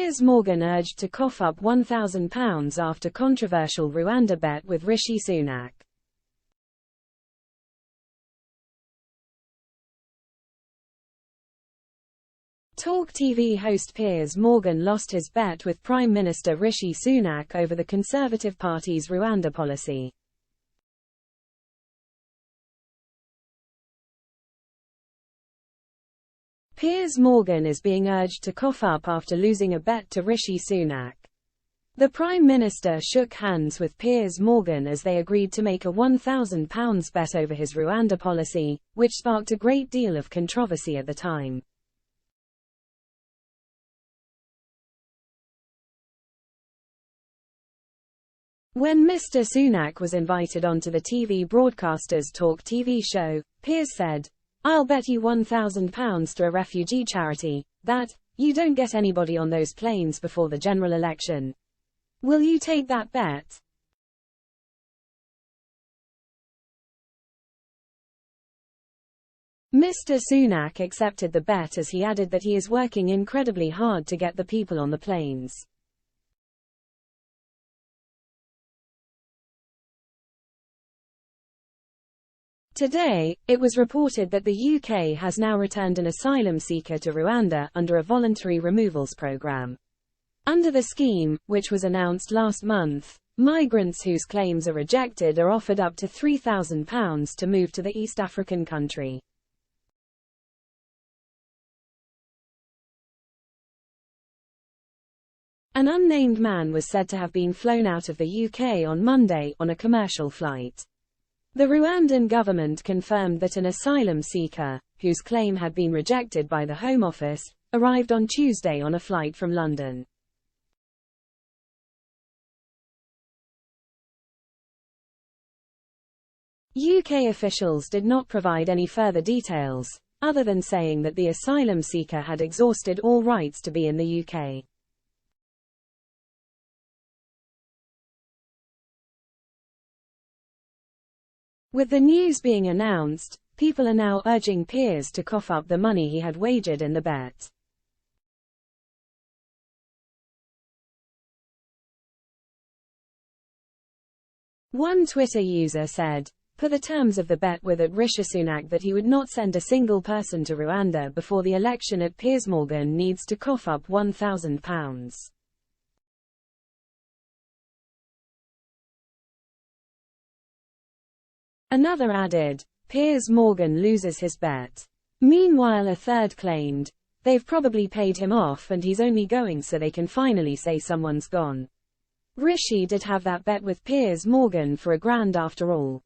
Piers Morgan urged to cough up £1,000 after controversial Rwanda bet with Rishi Sunak. Talk TV host Piers Morgan lost his bet with Prime Minister Rishi Sunak over the Conservative Party's Rwanda policy. Piers Morgan is being urged to cough up after losing a bet to Rishi Sunak. The Prime Minister shook hands with Piers Morgan as they agreed to make a £1,000 bet over his Rwanda policy, which sparked a great deal of controversy at the time. When Mr. Sunak was invited onto the TV broadcaster's Talk TV show, Piers said, "I'll bet you £1,000 to a refugee charity that you don't get anybody on those planes before the general election. Will you take that bet?" Mr. Sunak accepted the bet as he added that he is working incredibly hard to get the people on the planes. Today, it was reported that the UK has now returned an asylum seeker to Rwanda under a voluntary removals programme. Under the scheme, which was announced last month, migrants whose claims are rejected are offered up to £3,000 to move to the East African country. An unnamed man was said to have been flown out of the UK on Monday on a commercial flight. The Rwandan government confirmed that an asylum seeker, whose claim had been rejected by the Home Office, arrived on Tuesday on a flight from London. UK officials did not provide any further details, other than saying that the asylum seeker had exhausted all rights to be in the UK. With the news being announced, people are now urging Piers to cough up the money he had wagered in the bet. One Twitter user said, "Per the terms of the bet with at Rishi Sunak that he would not send a single person to Rwanda before the election at Piers Morgan needs to cough up £1,000. Another added, "Piers Morgan loses his bet." Meanwhile, a third claimed, "They've probably paid him off and he's only going so they can finally say someone's gone." Rishi did have that bet with Piers Morgan for £1,000 after all.